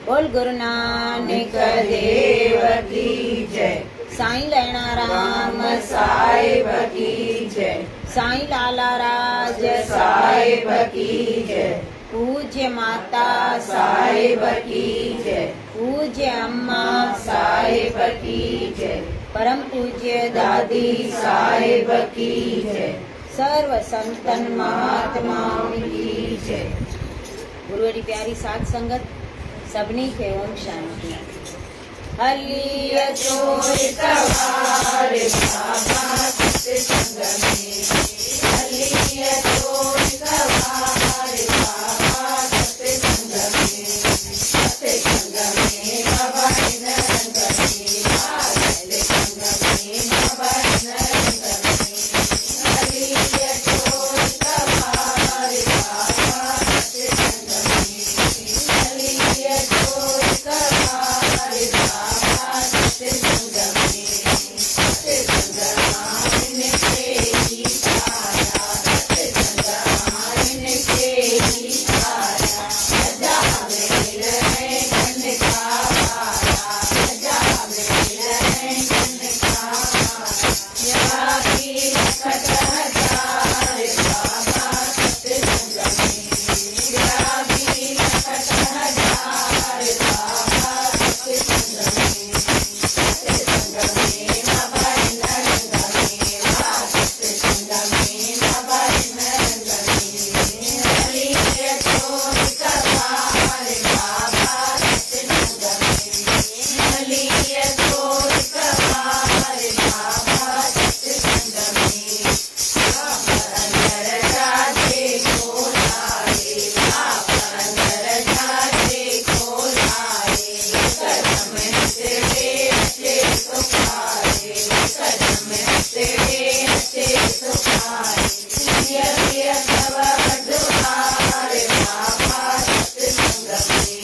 बोल गुरु नानक देव की जय। साईं लैणा राम साहिब की जय। साईं लाला राज साहिब की जय। पूज्य माता साहिब की जय। पूज्य अम्मा साहिब की जय। परम पूज्य दादी साहिब की जय। सर्व संतन महात्माओं की जय। गुरुअरी प्यारी साध संगत सबनी खे ओम शांति। हलिया चोर सवार बाबा सत्संग में, हलिया चोर सवार बाबा सत्संग में, सत्संग में बाबा इन रंग में, सत्संग में बाबा इन रंग में, हलिया चोर सवार बाबा सत्संग में, हलिया चोर सवार बाबा सत्संग में, सत्संग आइन के ही तारा, सत्संग आइन के ही तारा, सजा में रहे घन का पारा, सजा में रहे घन का पारा, या भी लखत हजार बाबा सत्संग में, या भी लखत हजार बाबा सत्संग में, सत्संग में बाबा इन रंग में, सत्संग में बाबा इन रंग में, हलिया चोर सवार बाबा सत्संग में, हलिया चोर सवार बाबा सत्संग में, अंदर जाते खोलाए, अंदर जाते खोलाए, कदम हंसते हंसते सुखाए, कदम हंसते हंसते सुखाए, लिया तव द्वार बाबा सत्संग में,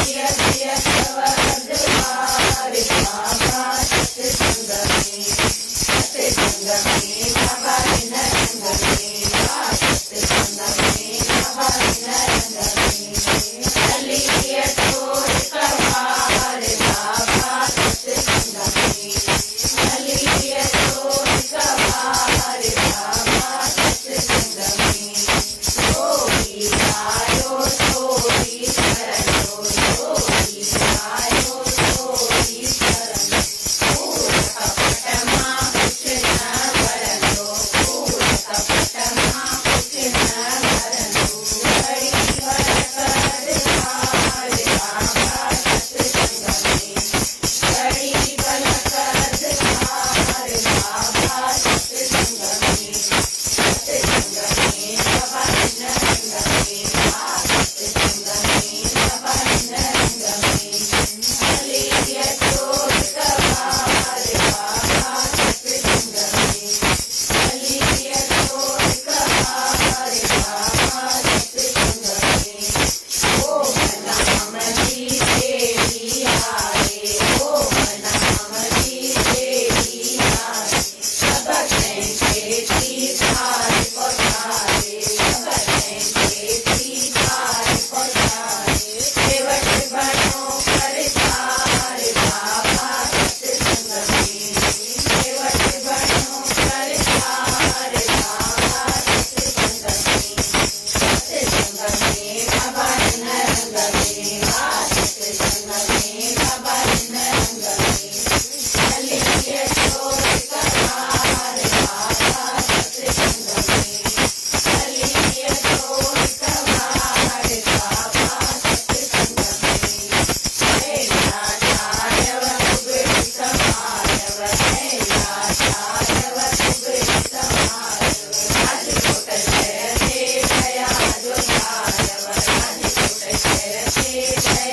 लिया तव द्वार बाबा सत्संग में, सत्संग में बाबा इन रंग में, सत्संग में बाबा इन रंग में, हलिया चोर सवार बाबा सत्संग में, हलिया चोर सवार बाबा सत्संग में, जोगी आयो जोगी शरणो, जोगी आयो जोगी शरणो, पूर कपट मां कुछ न करनो, पूर कपट मां कुछ न करनो, घड़ी भर कर हार बाबा सत्संग में, घड़ी भर कर हार बाबा सत्संग में, सत्संग में बाबा इन रंग में, सत्संग में बाबा इन रंग में, हलिया चोर सवार बाबा सत्संग में, हलिया चोर सवार बाबा सत्संग में, ओम नाम जी तेरी आए, ओम नाम जी तेरी आए, सबक खेती थार पधारे, सबक खेती थार पधारे, केवट बनो करतार बाबा सत्संग में, केवट बनो करतार बाबा सत्संग में, सत्संग में बाबा इन रंग में, सत्संग में बाबा इन रंग में, हलिया चोर सवार बाबा सत्संग में, हलिया चोर सवार बाबा सत्संग में, शैलाचार्यव कुबेर समारव, शैलाचार्यव कुबेर समारव, राजकोट शहर से भया जो भारव, राजकोट शहर से भया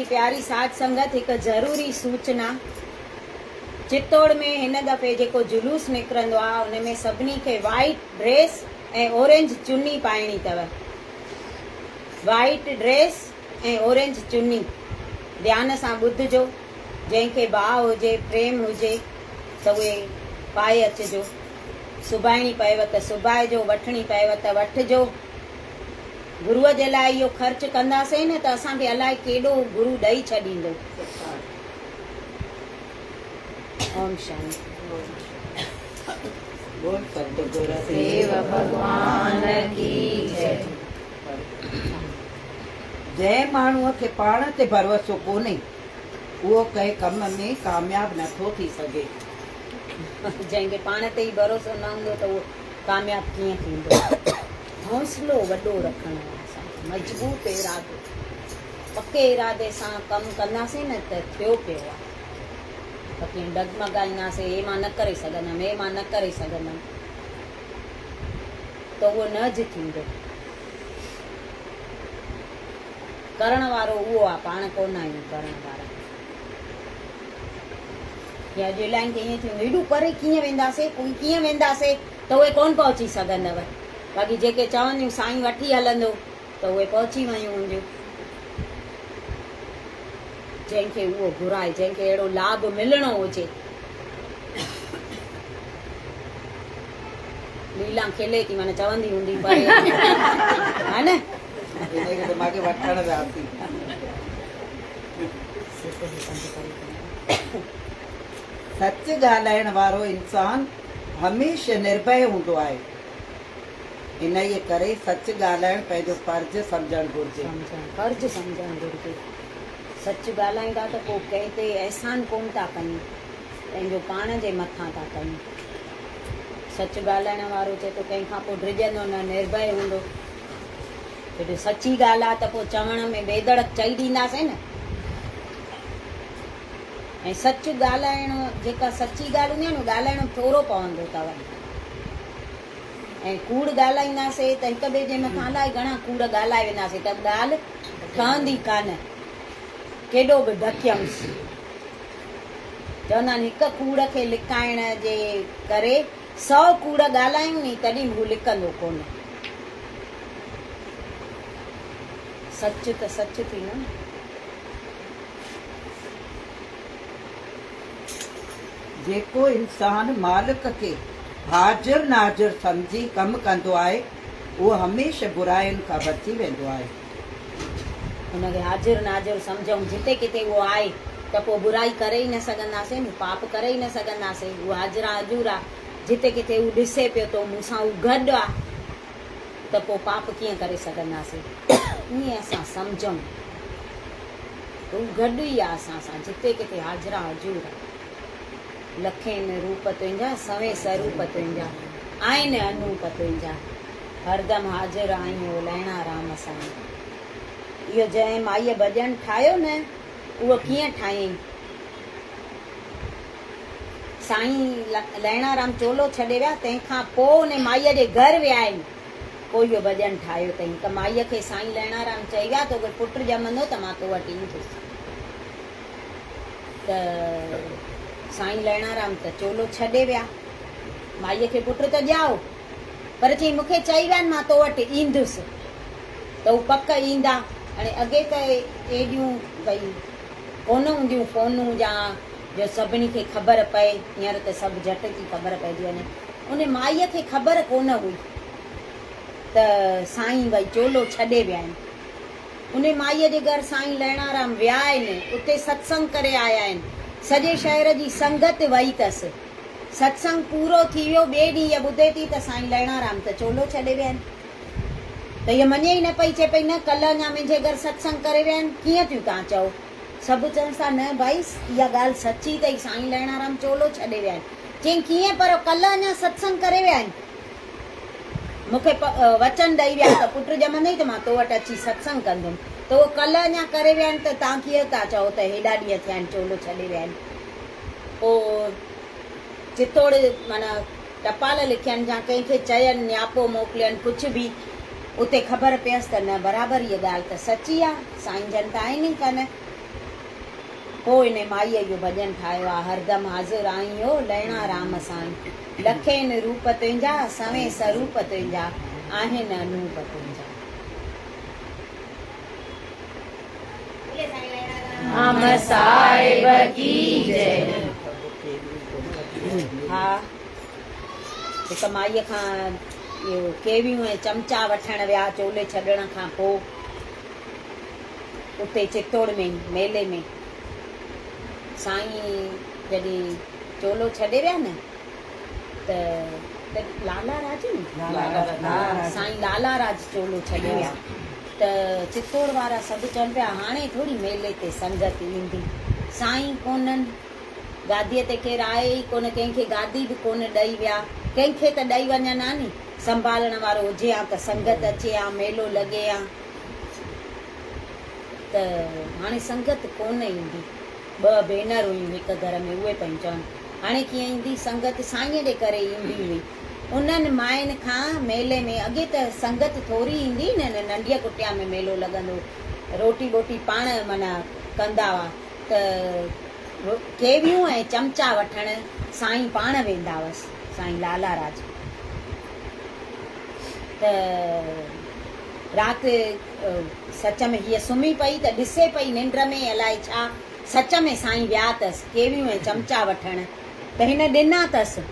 प्यारी साध संगत, हिकु ज़रूरी सूचना। चित्तौड़ में हिन दफ़े जेको जुलूस निकिरंदो आहे उन में सभिनी खे वाइट ड्रेस ऐं ऑरेंज चुन्नी पाइणी अथव। वाइट ड्रेस ऐं ऑरेंज चुन्नी ध्यान सां ॿुधिजो। जंहिंखे भाव हुजे, प्रेम हुजे त उहे पाए अचिजो। सुभाइणी पएव त सुभाइजो, वठणी पएव त वठिजो। गुरूअ जे लाइ इहो ख़र्च कंदासीं न त असांखे अलाए केॾो गुरू ॾेई छॾींदो। ओम शांति। बोल सतगुरु देव भगवान की जय। जंहिं माण्हूअ खे पाण ते भरोसो कोन्हे उहो कंहिं कम में कामयाबु नथो थी सघे। जंहिंखे पाण ते ई भरोसो न हूंदो त उहो कामयाबु कीअं थींदो। हौसलो वॾो रखणो आहे असांखे, मज़बूत इरादो, पके इरादे सां कमु कंदासीं न त थियो पियो आहे। त कीअं डगमगाईंदासीं, हे मां न करे सघंदमि, हे मां न करे सघंदमि, त उहो न ज थींदो। करण वारो उहो आहे, पाण कोन आहियूं करण वारा। या अॼु इलाही खे ईअं थींदो हेॾो परे कीअं वेंदासीं, कोई कीअं वेंदासीं, त उहे कोन पहुची सघंदव। बाक़ी जेके चवंदियूं साईं वठी हलंदो त उहे पहुची वियूं हूंदियूं। जंहिंखे उहो घुराए, जंहिंखे अहिड़ो लाभ मिलणो हुजे। लीला खेले थी माना चवंदी हूंदी परे है न। इनखे मूंखे वठण वियासीं। सच ॻाल्हाइण वारो इंसान हमेशह निर्भय हूंदो आहे। इन जे करे सच ॻाल्हाइण पंहिंजो फर्ज़ सम्झणु घुरिजे। फर्ज़ सम्झणु घुरिजे। सच ॻाल्हाईंदा त पोइ कंहिं ते अहसान कोन था कयूं, पंहिंजो पाण जे मथां था कयूं। सच ॻाल्हाइण वारो चए थो कंहिंखां पोइ ड्रिजंदो न, निर्भय हूंदो। जॾहिं सची ॻाल्हि आहे त पोइ चवण में बेधड़क चई ॾींदासीं न। ऐं सच ॻाल्हाइण, जेका सची ॻाल्हि हूंदी आहे न, ॻाल्हाइणो थोरो पवंदो अथव। ऐं कूड़ ॻाल्हाईंदासीं त हिक ॿिए जे मथां अलाए घणा कूड़ ॻाल्हाए वेंदासीं त ॻाल्हि ठहंदी कान, केॾो बि ढकियमि। चवंदा आहिनि हिक कूड़ खे लिकाइण जे करे 100 कूड़ ॻाल्हायूं नी तॾहिं हू लिकंदो कोन। सच त सच थी न। जेको इंसान मालिक खे हाज़िर नाज़िर सम्झी कमु कंदो आहे उहो हमेशह बुराइयुनि खां बची वेंदो आहे। हुनखे हाज़िर नाज़िर सम्झूं, जिते किथे उहो आहे त पोइ बुराई करे ई न सघंदासीं न, पाप करे ई न सघंदासीं। उहो हाज़िरा हजूर आहे, जिते किथे उहो ॾिसे पियो थो मूंसां उहो गॾु आहे, त पोइ पाप कीअं करे सघंदासीं। ईअं असां सम्झूं उहो गॾु ई आहे असां सां, जिते किथे हाज़िरा हजूर आहे। लखे में रूप तुंहिंजा, सवे स्वरूप तुंहिंजा, आहिनि अनूप तुंहिंजा, हरदम हाज़िर आहियूं लहिणा राम साईं। इहो जंहिं माईअ भॼन ठाहियो न, उहो कीअं ठाहियईं। साईं लहिणा राम चोलो छॾे विया, तंहिंखां पोइ उन माईअ जे घर विया आहिनि, पोइ इहो भॼन ठाहियो अथई। त माईअ खे साईं लहिणा राम चई विया तोखे पुटु ॼमंदो त मां तो वटि ईंदुसि। त साईं लहिणा राम त चोलो छॾे विया, माईअ खे पुटु त ॼाओ, पर चई मूंखे चई विया आहिनि मां तो वटि ईंदुसि, त हू पक ईंदा। हाणे अॻे त एॾियूं भई कोन हूंदियूं फ़ोनूं या जो सभिनी खे ख़बर पए, हींअर त सभु झटि थी ख़बर पइजी वञे। उन माईअ खे ख़बर कोन हुई त साईं भई चोलो छॾे विया आहिनि। उन माईअ जे घर साईं लहिणा राम विया आहिनि, उते सत्संग करे आया आहिनि। सॼे शहर जी संगत वई अथसि। सत्संग पूरो थी वियो, ॿिए ॾींहुं इहा ॿुधे थी त साईं लहिणा राम त चोलो छॾे विया आहिनि। त इहा मञे ई न पई, चए पई न कल्ह अञा मुंहिंजे घर सत्संग करे विया आहिनि, कीअं थियूं तव्हां चओ। सभु चवनि था न भाई इहा ॻाल्हि सची अथई, साईं लहिणा राम चोलो छॾे विया आहिनि। चई कीअं, पर कल्ह अञा सत्संग करे विया आहिनि, मूंखे वचन ॾेई विया त पुटु ॼमंदई त मां तो वटि अची सत्संग कंदुमि, त उहो कल्ह अञा करे विया आहिनि, त तव्हां कीअं था चओ त हेॾा ॾींहं थिया आहिनि चोलो छॾे विया आहिनि। पोइ चित्तौड़ माना टपाल लिखियनि या कंहिंखे चयनि, न्यापो मोकिलियनि, कुझु बि उते ख़बर पियसि त न बराबरि इहा ॻाल्हि त सची आहे, साईं जन त आहिनि ई कान। पोइ इन माईअ जो भॼन ठाहियो आहे, हरदम हाज़िर आहियो लहिणा राम साईं, लखेन रूप तुंहिंजा सवे स्वरूप तुंहिंजा, आहिनि अनूप तुंहिंजा। हम साहिब की जय। हा, हिकु माईअ खां इहो केवियूं ऐं चमचा वठण विया चोले छॾण खां पोइ उते चित्तौड़ में मेले में। साईं जॾहिं चोलो छॾे विया न त लाला राज न, साईं लाला राज चोलो छॾे विया त चित्तौड़ वारा सभु चवनि पिया हाणे थोरी मेले ते संगत ईंदी, साईं कोन्हनि, गादीअ ते केरु आहे ई कोन, कंहिंखे गादी बि कोन ॾेई विया, कंहिंखे त ॾेई वञनि हा नी, संभालण वारो हुजे हा त संगत अचे हा, मेलो लॻे हा, त हाणे संगत कोन ईंदी। ॿ भेनर हुयूं हिकु घर में, उहे पियूं चवनि हाणे कीअं ईंदी संगत, साईंअ जे करे ईंदी हुई। उन्हनि माइनि खां मेले में, अॻे त संगत थोरी ईंदी न, नंढीअ कुटिया में मेलो लॻंदो, रोटी वोटी पाण माना कंदा हुआ, त केवियूं ऐं चमचा वठण साईं पाण वेंदा हुअसि, साईं लाला राज। त राति सच में हीअ सुम्ही पई त ॾिसे पई निंड में अलाए छा, सच में साईं विया अथसि केवियूं ऐं चमचा वठण, त हिन ॾिना अथसि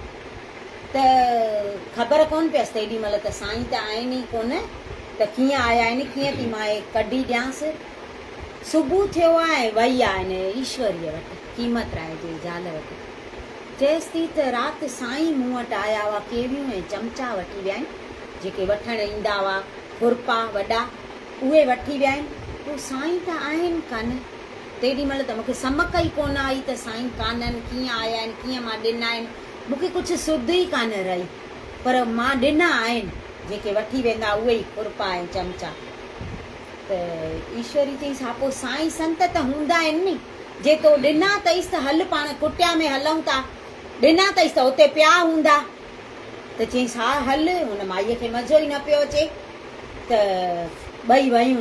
त ख़बर कोन पियसि तेॾी महिल त साईं त आहिनि ई कोन, त कीअं आया आहिनि, कीअं थी मां कढी ॾियांसि। सुबुह थियो आहे ऐं वई आहे हिन ईश्वरीअ वटि, क़ीमत राय जे ज़ाल वटि, चएसि थी त राति साईं मूं वटि आया हुआ, केवियूं ऐं चमचा वठी विया आहिनि, जेके वठण ईंदा हुआ खुरपा वॾा, उहे वठी विया आहिनि, पोइ साईं त आहिनि कान। तेॾी महिल त मूंखे समक ई कोन आई त साईं कान्हनि, कीअं आया आहिनि, कीअं मां ॾिना आहिनि, मूंखे कुझु सुध ई कान रही, पर मां ॾिना आहिनि, जेके वठी वेंदा उहे ई खुरपा ऐं चमचा। त ईश्वरी चईसि हा पोइ साईं संत त हूंदा आहिनि नी, जे तो ॾिना अथईसि त हल पाण कुटिया में हलूं था, ॾिना अथईसि त उते पिया हूंदा, त चईसि हा हल। हुन माईअ खे मज़ो ई न पियो अचे, त ॿई वयूं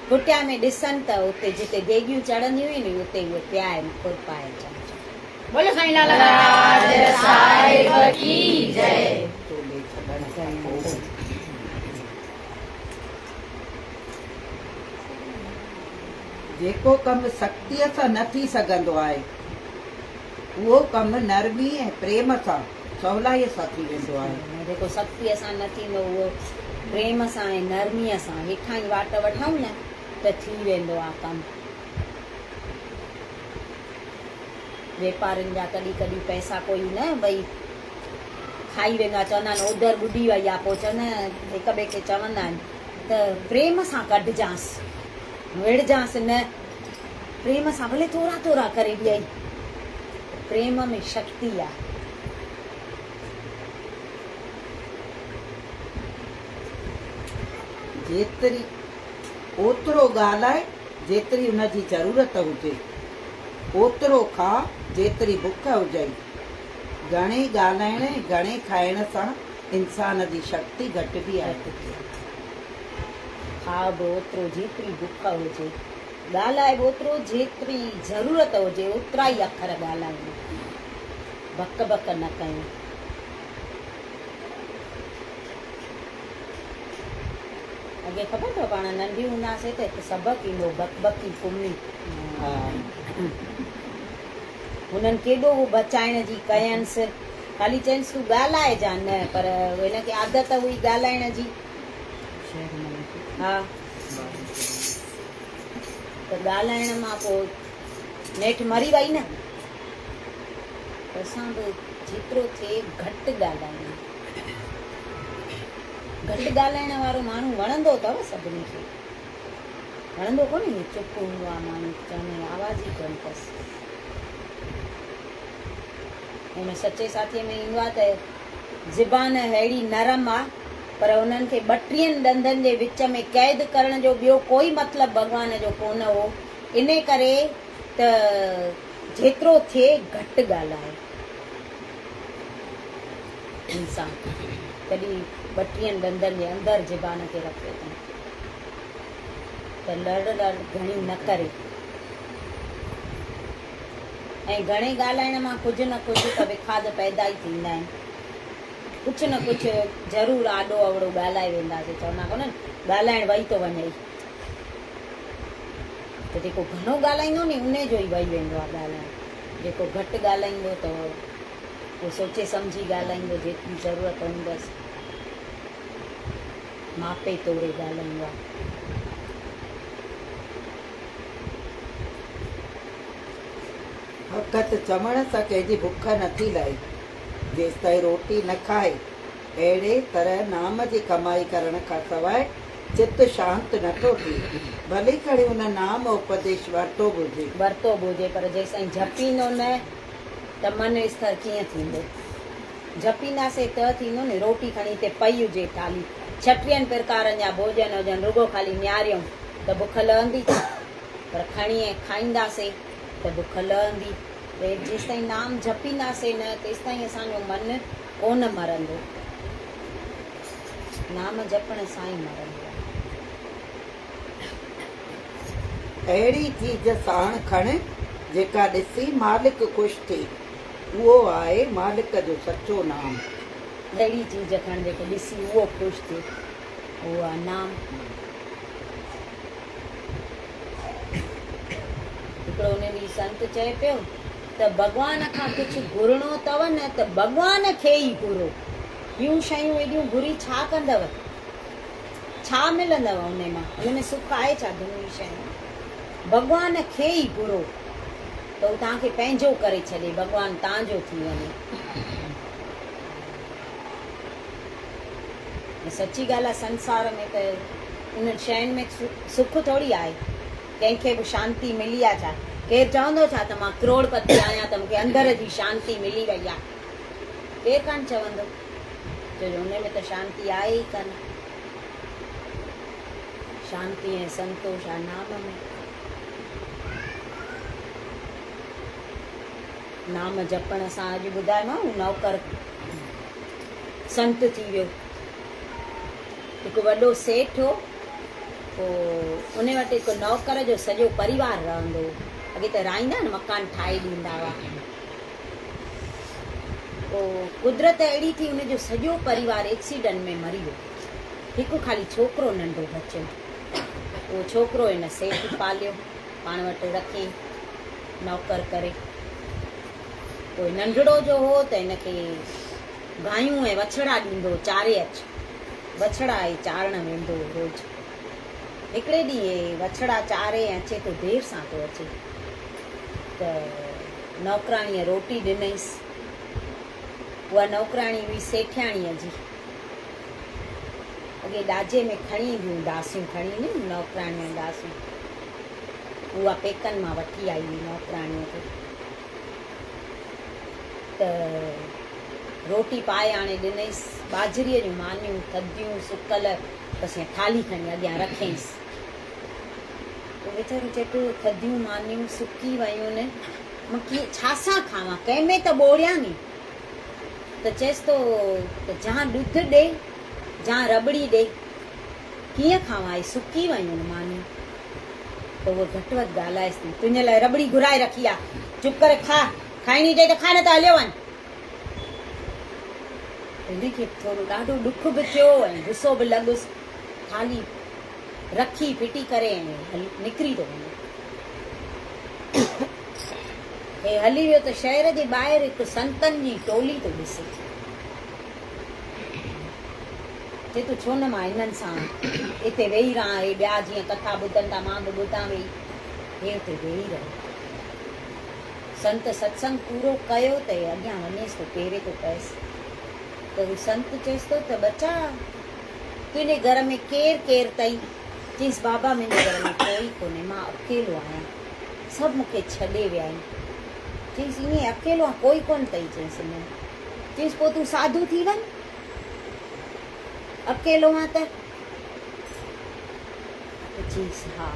कुटिया में ॾिसनि त उते जिते देगियूं चढ़ंदियूं आहिनि उते उहे पिया आहिनि खुरपा ऐं चमचा। बोलो साईं लाला राज साहिब की जय। चोले छॾण खां पोइ जेको कमु शक्तीअ सां न थी सघंदो आहे, उहो कमु नरमी ऐं प्रेम सां सवलाईअ सां थी वेंदो आहे। जेको शक्तीअ सां न थींदो उहो प्रेम सां ऐं नरमीअ सां हेठां ई वाट वठूं न त थी वेंदो आहे कमु। वापारियुनि जा कॾहिं कॾहिं पैसा कोई न भई खाई वेंदा, चवंदा आहिनि ओधर ॿुॾी वई आहे, पोइ चवंदा हिक ॿिए खे चवंदा आहिनि त प्रेम सां कढजांसि, विढ़जांसि न, प्रेम सां भले थोरा थोरा करे ॾियई, प्रेम में शक्ति आहे। जेतिरी ओतिरो ॻाल्हाए जेतिरी उनजी ज़रूरत हुजे, ओतिरो खा जेतिरी बुख हुजे। घणे ॻाल्हाइण घणे खाइण सां इंसान जी शक्ति घटिबी आहे। खा बि ओतिरो जेतिरी बुख हुजे, ॻाल्हाए बि ओतिरो जेतिरी ज़रूरत हुजे, ओतिरा ई अखर ॻाल्हायूं, बक बक न कयूं। अॻे ख़बर अथव पाण नंढी हूंदासीं त हिकु सबक़ु ईंदो बक बकी कुमी, हुननि केॾो बचाइण जी कयनिसि, ख़ाली चइनिसि तूं ॻाल्हाइजां न, पर हिनखे आदत हुई ॻाल्हाइण जी। हा त ॻाल्हाइण मां पोइ नेठि मरी वई न, असां बि जेतिरो थिए घटि ॻाल्हायूं। घटि ॻाल्हाइण वारो माण्हू वणंदो अथव सभिनी खे, वणंदो कोन्हे, चुप हूंदो आहे माण्हू, चवंदा आवाज़ ई कोन अथसि। हिन सचे साथीअ में ईंदो आहे त ज़ुबान अहिड़ी नरम आहे, पर उन्हनि खे 32 ॾंदनि जे विच में क़ैद करण जो ॿियो कोई मतिलबु भॻवान जो कोन हो। इन करे त जेतिरो थिए घटि ॻाल्हाए इंसान, कॾहिं 32 ॾंदनि जे अंदरि ज़ुबान खे रखे त लड़ घणी न करे। ऐं घणे ॻाल्हाइण मां कुझु न कुझु त विखाद पैदा ई थींदा आहिनि। कुझु न कुझु ज़रूरु आॾो अवड़ो ॻाल्हाए वेंदासीं। चवंदा कोन ॻाल्हाइण वही थो वञे, त जेको घणो ॻाल्हाईंदो नी उन जो ई वही वेंदो आहे ॻाल्हाइण। जेको घटि ॻाल्हाईंदो त उहो सोचे सम्झी ॻाल्हाईंदो, जेतिरी ज़रूरत हूंदसि मापे तोड़े ॻाल्हाईंदो आहे। हक़त चवण सां कंहिंजी बुख नथी लहे, जेसि ताईं रोटी न खाए। अहिड़े तरह नाम जी कमाई करण खां सवाइ चित शांत नथो थिए। भले करे हुन नाम उपदेश वरितो बि हुजे पर जेसिताईं जपींदो न त मन स्थिर कीअं थींदो? जपींदासीं त थींदो न। रोटी खणी हिते पई हुजे थाली, 36 प्रकारनि जा भोजन हुजनि, रुगो ख़ाली निहारियूं त बुख लहंदी, पर खणी खाईंदासीं त बुख लहंदी। जेसिताईं नाम जपींदासीं न तेसिताईं असांजो मन कोन मरंदो। नाम जपण सां ई मरंदो। अहिड़ी चीज साण खण जेका ॾिसी मालिक ख़ुशि थिए, उहो आहे मालिक जो सचो नाम। अहिड़ी चीज खण जेको ॾिसी उहो ख़ुशि थिए, उहो आहे नाम। हिकिड़ो उन ॾींहुं संत चए पियो त भॻवान खां कुझु घुरणो अथव न त भॻवान खे ई घुरो। ॿियूं शयूं एॾियूं घुरी छा कंदव? छा मिलंदव उन मां? उन में सुख आहे छा? दुनिया शयूं भॻवान खे ई घुरो त हू तव्हांखे पंहिंजो करे छॾे, भॻवानु तव्हांजो थी वञे। सची ॻाल्हि आहे, संसार में त उन शयुनि में सुख थोरी आहे। कंहिंखे बि शांती मिली आहे छा? केरु चवंदो छा त मां करोड़पति आहियां त मूंखे अंदर जी शांती मिली वई आहे? केरु कान चवंदो, छो जो उन में त शांती आहे ई कान। शांती ऐं संतोष आहे नाम में। नाम जपण सां अॼु ॿुधायोमांव नौकर संत थी वियो। हिकु वॾो सेठ हो, पोइ उन वटि हिकु नौकर जो सॼो परिवार रहंदो हो। अॻे त राईंदा न मकान ठाहे ॾींदा हुआ। पोइ कुदरत अहिड़ी थी उनजो सॼो परिवार एक्सीडेंट में मरी वियो। हिकु ख़ाली छोकिरो नंढो बचियो। उहो छोकिरो हिन सेठ पालियो, पाण वटि रखी नौकर करे। पोइ नंढड़ो जो हो त हिनखे गायूं ऐं वछड़ा ॾींदो, चारे अच। वछड़ा ऐं चारण वेंदो रोज़। हिकिड़े ॾींहुं वछड़ा चारे ऐं अचे तो देरि सां थो अचे, त नौकराणीअ रोटी ॾिनईसि। उहा नौकराणी हुई सेठियाणीअ जी। अॻे ॾाजे में खणी ईंदियूं दासियूं, खणी ईंदियूं नौकराणियूं दासियूं। उहा पेकनि मां वठी आई हुई नौकराणीअ खे। त रोटी पाए हाणे ॾिनईसि, बाजरीअ जूं मानियूं थधियूं सुकल, बसि ईअं थाली खणी अॻियां रखियईंसि। पोइ वीचारो चए पियो थधियूं मानियूं सुकी वयूं न, मां कीअं छा सां खावां? कंहिंमें त ॿोड़ियां नी। त चएसि थो त जा ॾुध ॾे, जा रबड़ी ॾे, कीअं खावां? इहे सुकी वयूं न मानियूं। त उहो घटि वधि ॻाल्हाएसि थी, तुंहिंजे लाइ रबड़ी घुराए रखी आहे, चुप करे खा, खाइणी हुजे त खा न त हलियो वञ। हिनखे थोरो ॾाढो ॾुख बि थियो ऐं गुस्सो बि लॻुसि। थाली रखी फिटी करे ऐं निकिरी थो वञे। हे हली वियो त शहर जे ॿाहिरि हिकु संतनि जी टोली थो ॾिसे। चए थो छो न मां हिननि सां हिते वेही रहां, हे ॿिया जीअं कथा ॿुधनि था मां बि ॿुधां वेही। हे हुते वेही रहे। संत सत्संग पूरो कयो त हे अॻियां वञेसि थो, पेरे थो पएसि। त हू संत चएसि थो त बचा तुंहिंजे घर में केरु केरु अथई? चईसि बाबा मुंहिंजे घर में कोई कोन्हे, मां अकेलो आहियां, सभु मूंखे छॾे विया आहिनि। चईसि ईअं अकेलो आहे, कोई कोन अथई? चईसि न। चईसि पोइ तूं साधू थी वञ, अकेलो आहे त? चईसि हा,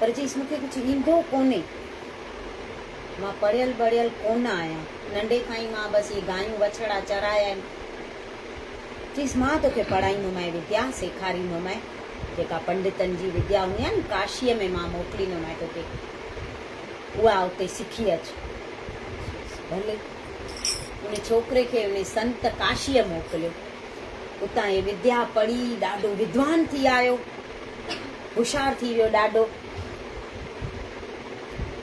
पर चईसि मूंखे कुझु ईंदो कोन्हे, मां पढ़ियल बढ़ियल कोन आहियां, नंढे खां ई मां बसि इहे गायूं वछड़ा चराया आहिनि। चईसि मां तोखे पढ़ाईंदोमांइ, विद्या सेखारींदोमांइ, जेका पंडितनि जी विद्या हूंदी आहे न, काशीअ में मां मोकिलींदोमांइ तोखे। उहा उते सिखी अच। भले उन छोकिरे खे उन संत काशीअ मोकिलियो। उतां हे विद्या पढ़ी ॾाढो विद्वान थी आयो, होशियार थी वियो ॾाढो।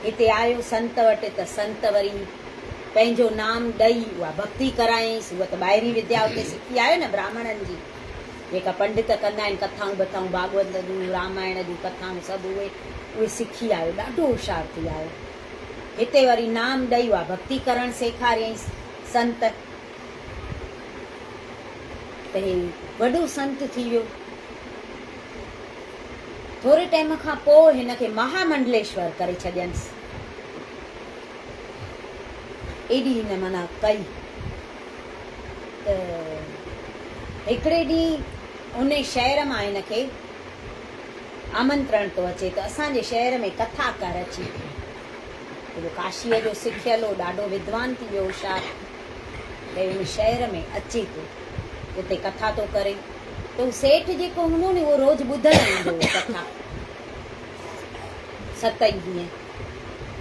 हिते आयो संत वटि त संत वरी पंहिंजो नाम ॾेई उहा भक्ति करायईंसि। उहा त ॿाहिरीं विद्या उते सिखी आयो न ब्राह्मणनि जी, जेका पंडित कंदा आहिनि कथाऊं बथाऊं भागवत जूं रामायण जूं कथाऊं सभु उहे सिखी आयो, ॾाढो होशियार थी आयो। हिते वरी नाम ॾेई उहा भक्ति करणु सेखारियईंसि संत, त हे वॾो संत थी वियो। थोरे टाइम खां पोइ हिन खे महामंडलेश्वर करे छॾियनिसि। एॾी हिन माना कई त हिकिड़े ॾींहुं उन शहर मां हिन खे आमंत्रण थो अचे त असांजे शहर में कथा कर अची। काशीअ जो सिखियल हो, ॾाढो विद्वान थी वियो, होशियार, त उन शहर में अचे थो, उते कथा थो करे। त उहो सेठ जेको हूंदो न उहो रोज़ ॿुधण ईंदो हो कथा, 7 ॾींहं।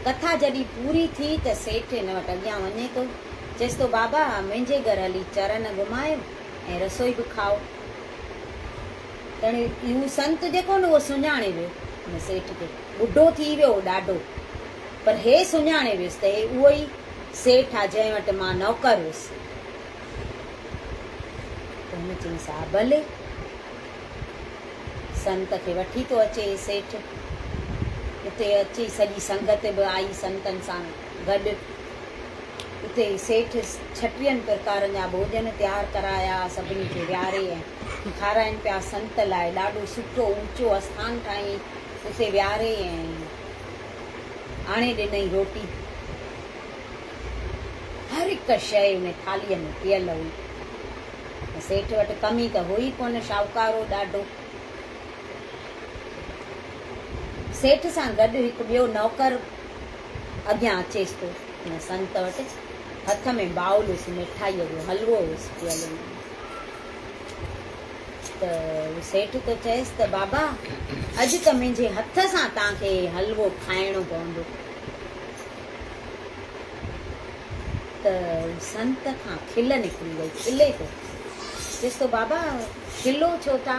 कथा जॾहिं पूरी थी त सेठ हिन वटि अॻियां वञे थो, चएसि थो बाबा मुंहिंजे घर हली चरण घुमायो ऐं रसोई बि खाओ। त हू संत जेको न उहो सुञाणे वियो हुन सेठ खे, ॿुढो थी वियो ॾाढो, पर हे सुञाणे वियुसि त हे उहो ई सेठ आहे जंहिं वटि मां नौकर हुयुसि। त हुन चयईंसि हा भले। संत खे वठी थो अचे सेठ, उते अची सॼी संगत बि आई संतनि सां गॾु। उते सेठ 36 प्रकारनि जा भोजन तयारु कराया, सभिनी खे विहारे ऐं खाराइनि पिया संत लाइ। ॾाढो सुठो ऊचो आस्थान ठाही, उते विहारे ऐं आणे ॾिनई रोटी। हर हिकु शइ उन थालीअ में पियल हुई। सेठ वटि कमी त हुई कोन, शाहूकारो ॾाढो। सेठ सां गॾु हिकु ॿियो नौकर अॻियां अचेसि थो हिन संत वटि, हथ में बाउल हुयुसि, मिठाईअ जो हलवो हुयुसि पियल। त सेठ तो चएसि त बाबा अॼु त मुंहिंजे हथ सां तव्हांखे हलवो खाइणो पवंदो। त संत खां खिल निकिरी वई, खिले थो, चएसि तो बाबा खिलो छो था?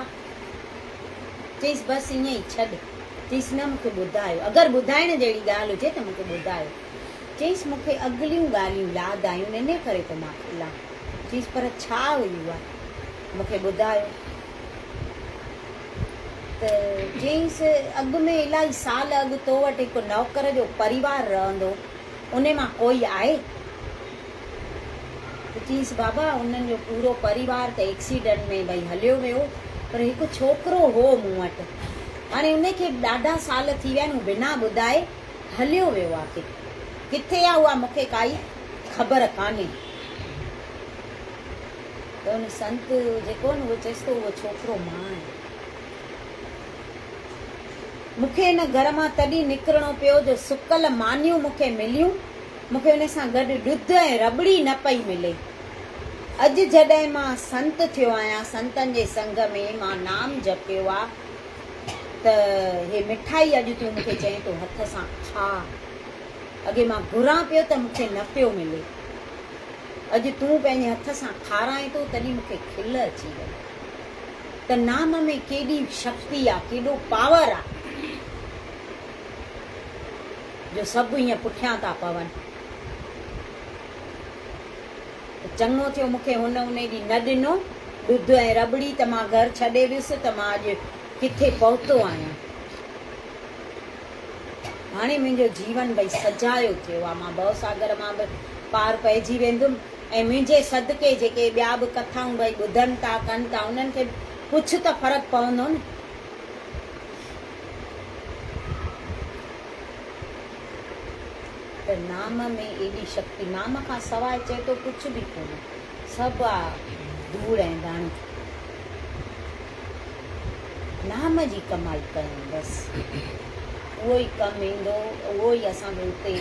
चईसि बसि ईअं ई छॾ। चईसि न मूंखे ॿुधायो, अगरि ॿुधाइण जहिड़ी ॻाल्हि हुजे त मूंखे ॿुधायो। चईसि मूंखे अॻिलियूं ॻाल्हियूं यादि आयूं, इन करे त मां खिलां। चईसि पर छा हुई उहा, मूंखे ॿुधायो। त चईसि अॻु में इलाही साल अॻु तो वटि हिकु नौकर जो परिवार रहंदो, उन मां कोई आहे? त चईसि बाबा उन्हनि जो पूरो परिवार त एक्सीडेंट में भई हलियो वियो, पर हिकु छोकिरो हो मूं वटि, हाणे उनखे ॾाढा साल थी विया आहिनि, बिना ॿुधाए हलियो वियो आहे। किथे आहे उहा मूंखे काई ख़बर कान्हे। त उन संत जेको न उहो चएसि थो उहो छोकिरो मां आहे। मूंखे हिन घर मां तॾहिं निकिरणो पियो जो सुकल मानियूं मूंखे मिलियूं, मूंखे उन सां गॾु ॾुध ऐं रबड़ी न पई मिले। अॼु जॾहिं मां संत थियो आहियां, संतनि जे संग में मां नाम जपियो आहे, त हे मिठाई अॼु तूं मूंखे चईं तो हथ सां खा। अॻे मां घुरां पियो त मूंखे न पियो मिले, अॼु तूं पंहिंजे हथ सां खाराए थो तॾहिं मूंखे खिल अची वई। त नाम में केॾी शक्ति आहे, केॾो पावर आहे, जो सभु ईअं पुठियां था पवनि। चङो थियो मूंखे हुन ॾींहुं न ॾिनो ॾुध ऐं रबड़ी, त मां घर छॾे वियुसि, त मां अॼु किथे पहुतो आहियां। हाणे मुंहिंजो जीवन भई सजायो थियो आहे, मां भवसागर मां बि पार पइजी वेंदुमि, ऐं मुंहिंजे सदके जेके ॿिया बि कथाऊं भई ॿुधनि था कनि था, उन्हनि खे कुझु त फ़र्क़ु पवंदो न। त नाम में एॾी शक्ति, नाम खां सवाइ चए तो कुझु बि कोन्हे, सभु आहे धूड़ ऐं दाणी। नाम जी कमाई कयूं बसि, उहो ई कमु ईंदो, उहो ई असांखे उते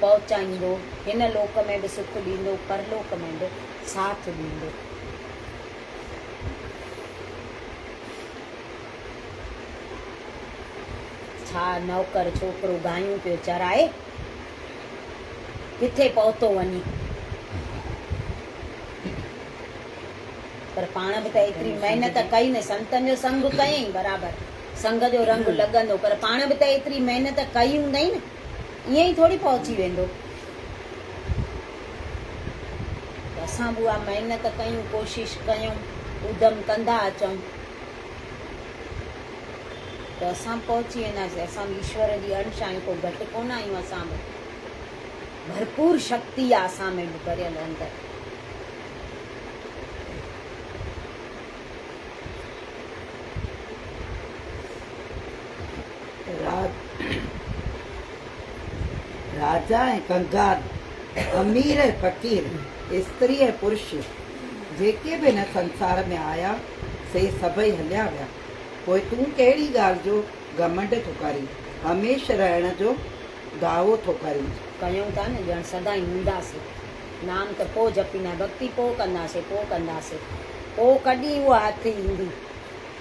पहुचाईंदो, हिन लोक में बि सुख ॾींदो, परलोक में बि साथ ॾींदो। छा नौकर छोकिरो गायूं पियो चराए, किथे पहुतो वञी। पर पाण बि त एतिरी महिनत कई न, संतनि जो संग कयईं बराबरि, संग जो रंग लॻंदो, पर पाण बि त एतिरी महिनत कई हूंदई न, ईअं ई थोरी पहुची वेंदो। असां बि उहा महिनत कयूं, कोशिशि कयूं, उधम कंदा अचूं त असां पहुची वेंदासीं। असां बि ईश्वर जी अंश आहियूं, को घटि कोन आहियूं। असां बि भरपूर शक्ति आहे असां में बि भरियल अंदरि। राजा ऐं कंगार, अमीर ऐं फ़क़ीर, स्त्री ऐं पुरुष, जेके बि हिन संसार में आया से सभई हलिया विया। पोइ तूं कहिड़ी ॻाल्हि जो घमंड थो करीं, हमेशह रहण जो दावो थो करीं। कयूं था न ॼण सदाईं हूंदासीं। नाम त पोइ जपींदा, भक्ति पोइ कंदासीं, पोइ कॾहिं उहा हथ ईंदी,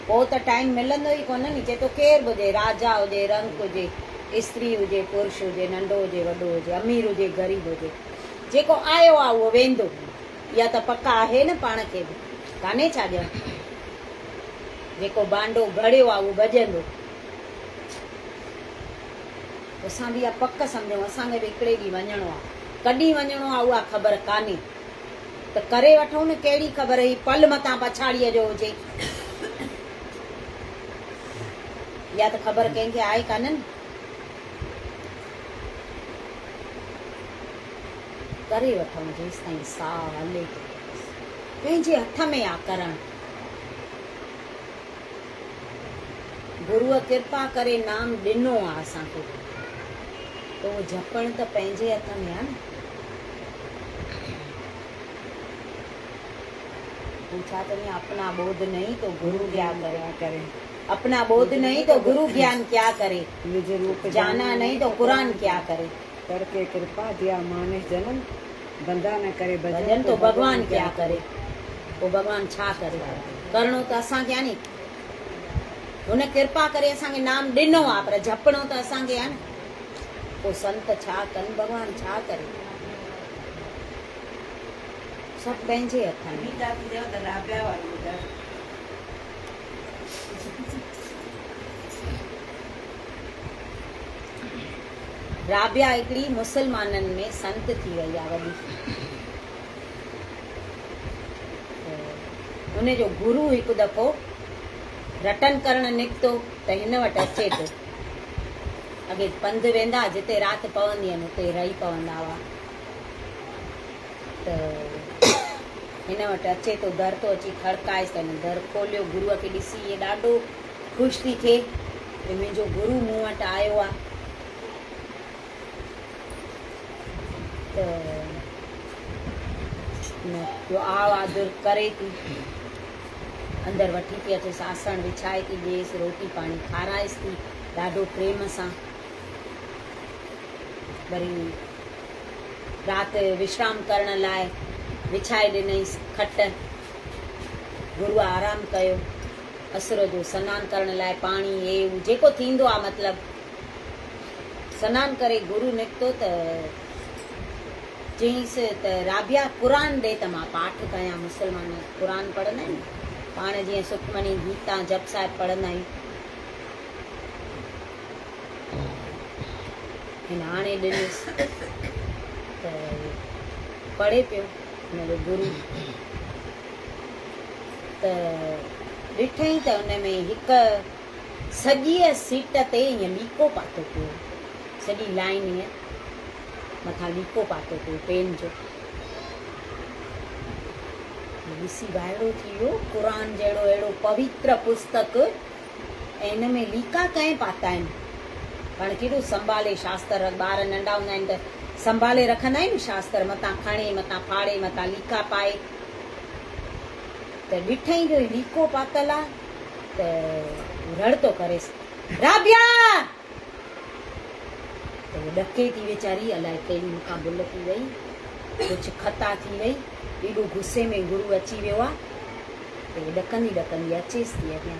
पोइ त टाइम मिलंदो ई कोन नी। चए थो केरु बि हुजे, राजा हुजे, रंक हुजे, स्त्री हुजे, पुरुष हुजे, नंढो हुजे, वॾो हुजे, अमीर हुजे, ग़रीब हुजे, जेको आयो आहे उहो वेंदो। इहा त पका आहे न, पाण खे बि कान्हे छा ॼण। जेको बांडो घड़ियो आहे उहो भॼंदो। असां बि इहा पक सम्झूं, असांखे बि हिकिड़े ॾींहुं वञिणो आहे। कॾहिं वञिणो आहे उहा ख़बर कान्हे, त करे वठूं न। कहिड़ी ख़बर ही पल मथां पछाड़ीअ जो हुजे, इहा त ख़बर कंहिंखे आहे कान न। करे वठूं जेसि ताईं साह हले, पंहिंजे हथ में आहे करणु। गुरूअ कृपा करे नाम ॾिनो आहे असांखे, त उहो जपण त पंहिंजे हथ में आहे न। पूछा तो नहीं, अपना बोध नहीं तो गुरु क्या करे, अपना बोध नहीं तो गुरु ज्ञान क्या करे, निज रूप जाना नहीं तो कुरान क्या करे, करके कृपा दिया मानस जन्म, बंदा न करे भजन तो भगवान क्या करे। वो भगवान छा करे, करणो त असांखे आहे नी। हुन कृपा करे असांखे नाम ॾिनो आहे, पर जपणो त असांखे आहे न। पोइ संत छा कनि, भगवान छा करे, सभु पंहिंजे हथ में। राबिया हिकिड़ी मुसलमाननि में संत थी वई आहे वॾी। हुनजो गुरु हिकु दफ़ो रटन करणु निकितो त हिन वटि अचे थो। अॻे पंधु वेंदा, जिते राति पवंदी आहिनि उते रही पवंदा हुआ। त हिन वटि अचे थो, दर तो अची खड़काएसि त हिन दर खोलियो। गुरूअ खे ॾिसी इहे ॾाढो ख़ुशि थी थिए कि मुंहिंजो गुरु मूं वटि आयो आहे। त दुआ आदर करे थी, अंदरि वठी थी अचेसि, आसण विछाए थी ॾिएसि, रोटी पाणी खाराएसि थी ॾाढो प्रेम सां। वरी राति विश्राम करण लाइ विछाए ॾिनईसि खट। गुरूअ आराम कयो। असुर जो सनानु करण लाइ पाणी हे जेको थींदो आहे, मतिलबु सनानु करे गुरू निकितो त चईंसि त राबिया क़ुरान ॾे त मां पाठ कयां। मुस्लमान क़ुरान पढ़ंदा आहिनि, पाण जीअं सुखमनी, गीता, जप साहिब पढ़ंदा आहियूं। हिन हाणे ॾिनसि त पढ़े पियो हुनजो गुरू। त ॾिठई त हुन में हिकु सॼीअ सीट ते ईअं लीको पातो पियो, सॼी लाइन ईअं मथां लीको पातो पियो पेन जो। ॾिसी वाइड़ो थी वियो, क़ुरान जहिड़ो अहिड़ो पवित्र पुस्तक ऐं हिन में लीका कंहिं पाता आहिनि। पाण केॾो संभाले शास्त्र, ॿार नंढा हूंदा आहिनि त संभाले रखंदा आहिनि शास्त्र, मथां खणे, मथां फाड़े, मथां लीका पाए। त ॾिठई जो लीको पातल आहे त रड़तो करेसि, राबिया! त उहो ॾके थी वीचारी, अलाए कहिड़ी मूंखां भुल थी वई, कुझु ख़ता थी वई। एॾो गुस्से में गुरू अची वियो आहे त उहो ॾकंदी ॾकंदी अचेसि थी अॻियां।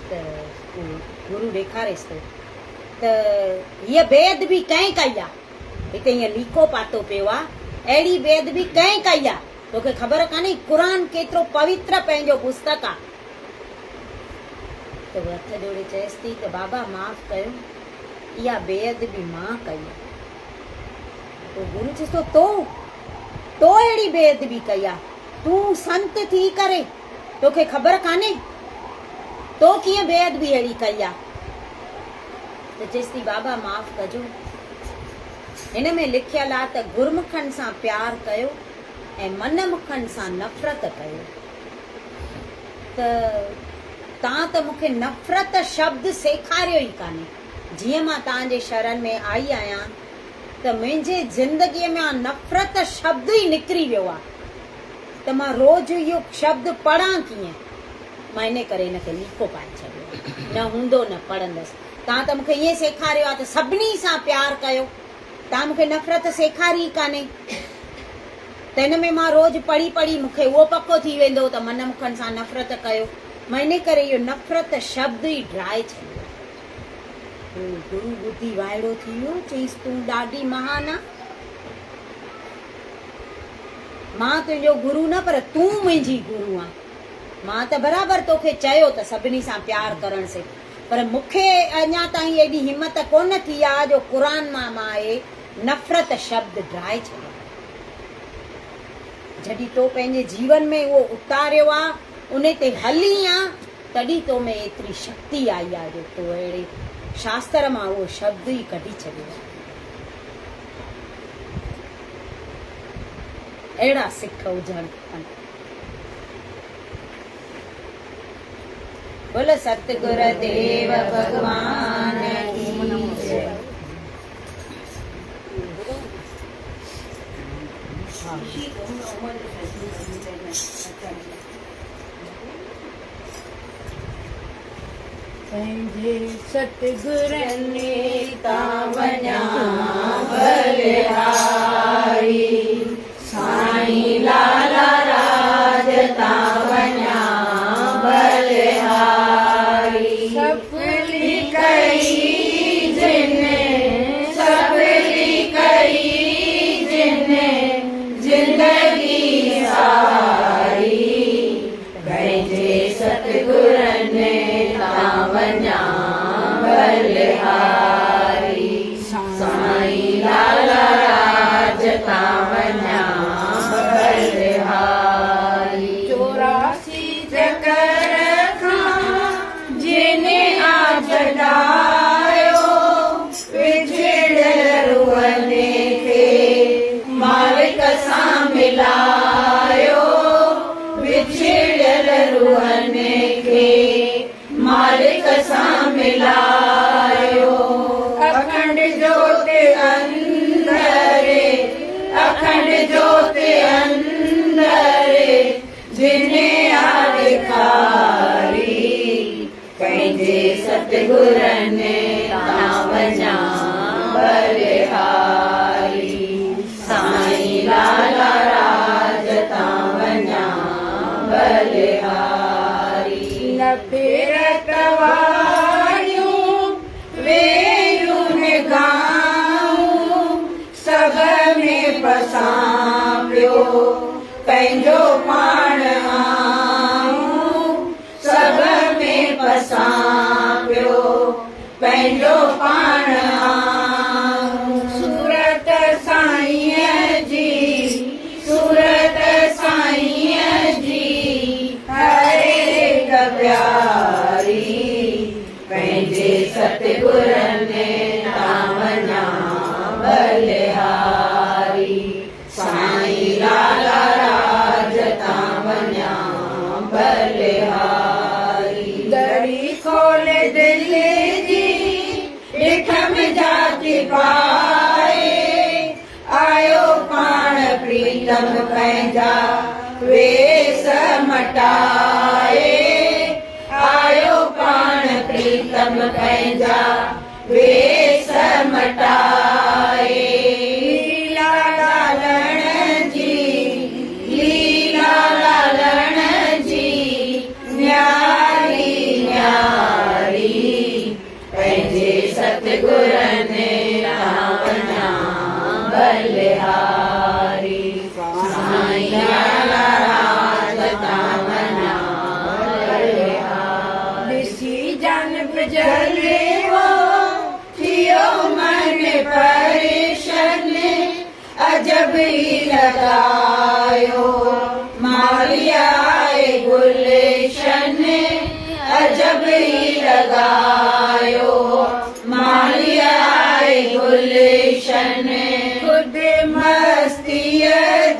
त उहो गुरू ॾेखारेसि थो त हीअ बेद बि कंहिं कई आहे। हिते ईअं लीको पातो पियो आहे, अहिड़ी बेअदबी कंहिं कई आहे? तोखे ख़बर कान्हे क़ुरान केतिरो पवित्र पंहिंजो पुस्तक आहे? त हू हथ जोड़े चएसि थी त बाबा माफ़ कयो, इहा बेअदबी मां कई आहे। तो गुरु चएसि थो तो अहिड़ी बेअदबी कई आहे? तूं संत थी करे तोखे ख़बर कान्हे तो कीअं बेअदबी अहिड़ी कई आहे? त चएसि थी बाबा माफ़ कजो, हिन में लिखियल आहे त गुरमुखनि सां प्यार कयो ऐं मनमुखनि सां नफ़रत कयो। त तव्हां त मूंखे नफ़रत शब्द सेखारियो ई कान्हे। जीअं मां तव्हांजे शरण में आई आहियां त मुंहिंजे ज़िंदगीअ में नफ़रत शब्द ई निकिरी वियो आहे, त मां रोज़ इहो शब्द पढ़ां कीअं? मां इन करे हिनखे लीको पाए छॾियो, न हूंदो न पढ़ंदसि। तव्हां त मूंखे ईअं सेखारियो आहे त सभिनी सां प्यार कयो, तव्हां मूंखे नफ़रत सेखारी कान्हे। त हिन में मां रोज़ पढ़ी पढ़ी मूंखे उहो पको थी वेंदो त मनमुखनि सां नफ़रत कयो। मां इन करे इहो नफ़रत शब्द ई ड्राए छॾियो। गुरु ॿुधी वाइड़ो थी वियो, चईसि तूं ॾाढी महान आहे, मां तुंहिंजो गुरु न पर तूं मुंहिंजी गुरु आहे। मां त बराबरि तोखे चयो त सभिनी सां प्यार करण से, पर मूंखे अञा ताईं एॾी हिमत कोन थी आहे जो क़ुरान मां आहे नफ़रत शब्द ड्राए छॾियो। जॾहिं तो पंहिंजे जीवन में उहो उतारियो आहे, उन ते हली आहे, तॾहिं तो में एतिरी शक्ति आई आहे जो तो अहिड़े शास्त्र मां उहो शब्द ई कढी छॾियो। अहिड़ा सिख हुजण खपनि। बोलो सतगुर देव भगवान की जय। पंहिंजे सतगुरनि तां वञा बलिहारी, साईं लाला राज तां वञा बलिहारी। सफली कई जिंदगी सारी, पंहिंजे सतगुरनि तां वञा बलिहारी, साईं लाला राज तां वञा बलिहारी। 84 चकर खां जिने आ छॾायो, विछड़ियल रूहनि खे मालिक सां मिलायो, विछड़ियल रूहनि खे मालिक सां मिलायो। अखंड जोत अंदरे, अखंड जोत अंदरे जिने आ ॾेखारी, पंहिंजे सतगुरनि तां वञा बलिहारी, साईं लाला राज तां वञा बलिहारी। न फेरत वारियूं वेयूं निगाहूं, सभ में पसां पियो पंहिंजो पाण आऊं, सभ में पसां पियो पंहिंजो पाण आऊं। सूरत साईं जी, सूरत साईं जी हरे प्यारी, पंहिंजे सतगुरनि तां वञा बलिहारी, साईं लाला राज तां वञा बलिहारी। दरी खोल दिल जी ॾिठ में जाति पाए, आयो पाण प्रीतम पंहिंजा वेस मटाए, आयो पाण प्रीतम पंहिंजा वेस मटाए। लीला लालण जी, लीला लालण जी न्यारी न्यारी, पंहिंजे सतगुरनि तां वञा जलेवो थियो मन परेशान अजब ही लगायो मालियाए गुलशन अजब ही लगायो मालियाए गुलशन खुद मस्ती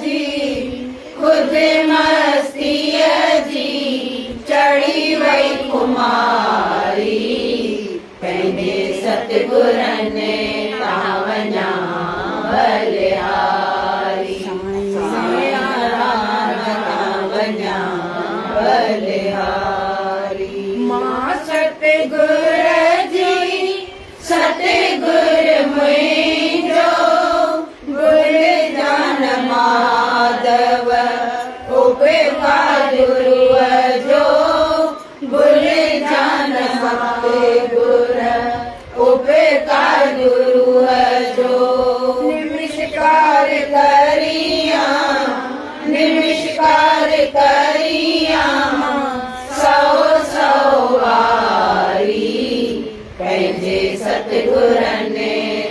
जी चढ़ी वई कुमारी पंहिंजे सतगुरन तां वञा बलिहारी साया राम तां वञा बलिहारी मां सतगुर जी सतगुर मुंहिंजो गुर जान माधव गुरुअ जो गुर जान सतगुर उपकार गुरुअ जो निमिषकार करिया सौ वारी पंहिंजे सतगुरन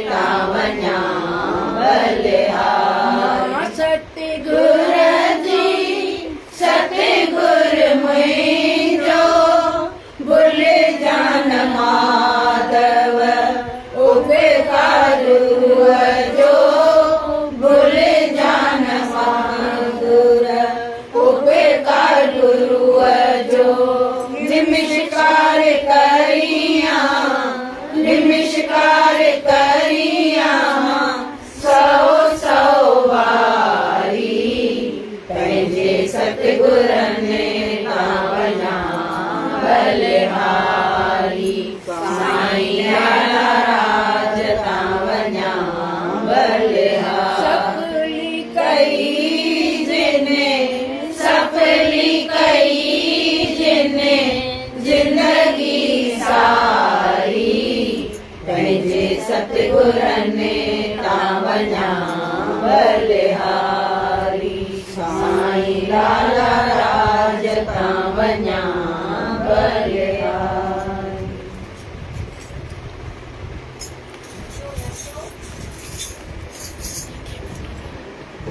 तां वञा बलिहारी सतगुर सतगुर मुंहिंजो गुल जान माधव उपकार गुरुअ जो गुल जान सतगुर उपकार गुरुअ जो निमिषकार करिया सौ वारी पंहिंजे सतगुरन तां वञा बलिहारी साईं राज तां वञा बलिहारी सफली कई जिने जिंदगी सारी पंहिंजे सतगुरन तां वञा बलिहारी साईं लाला राज तां वञा बलिहारी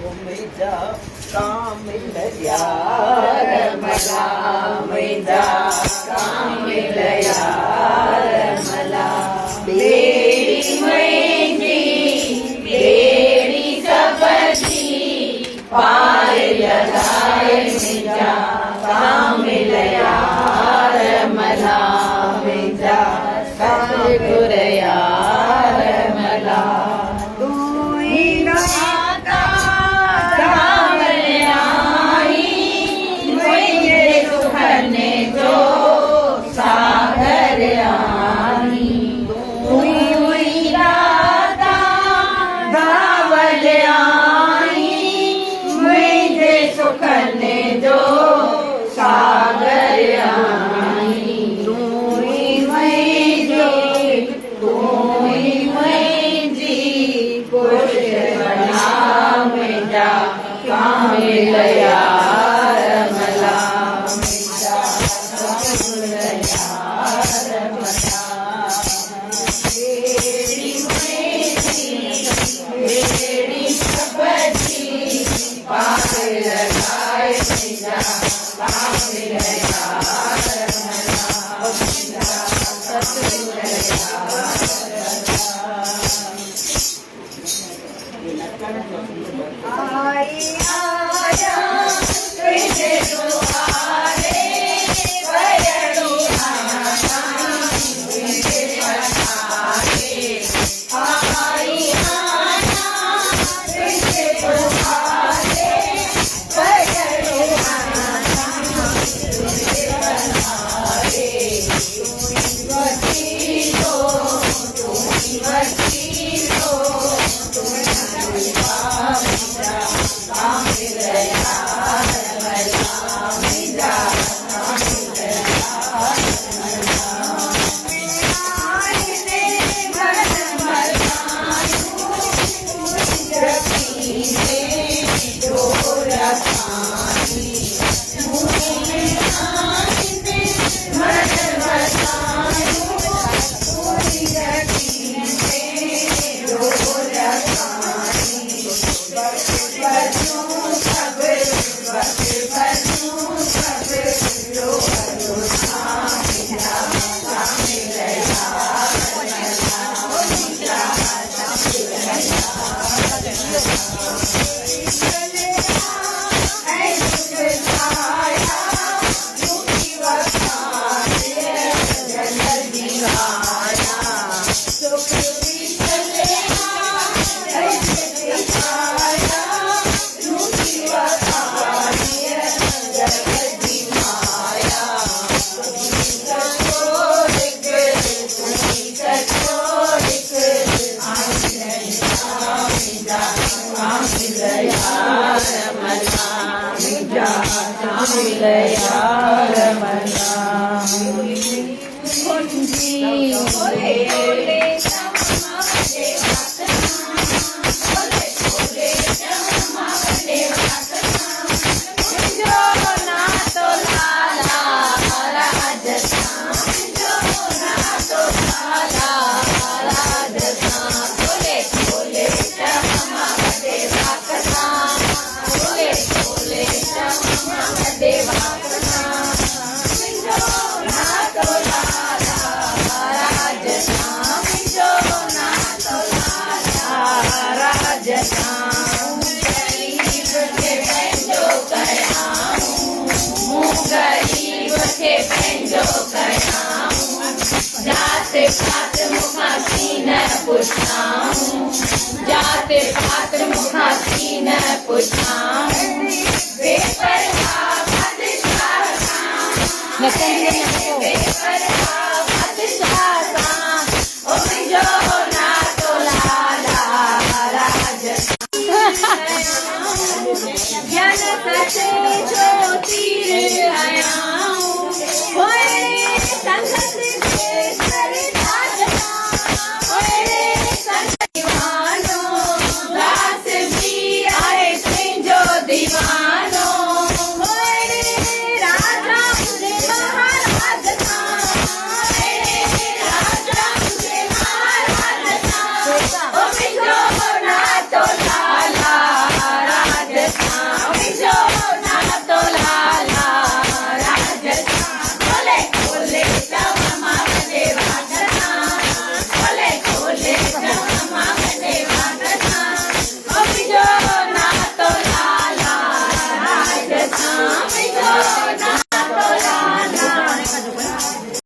मुंहिंजा कामिल यार मला मुंहिंजा कामिल यार मला बेड़ी मुंहिंजी बेड़ी सबजी पार लॻाए मुंहिंजा कामिल यार मला मुंहिंजा सतगुर यार मला कामिल यार मला मुंहिंजा सतगुर यार मला बेड़ी सबजी पार लॻाए मुंहिंजा कामिल यार मला मुंहिंजा सतगुर दयाल मना जी गरीब खे पंहिंजो कयाऊं जाते पात मुखां सीन पुछाऊं जाते पात मुखां सीन पुछाऊं बेपरवाह बादशाह बेपरवाह बादशाह सां ओ मुंहिंजो नातो लाला ज्ञान सचे जो तीर आयाऊं होए संगत के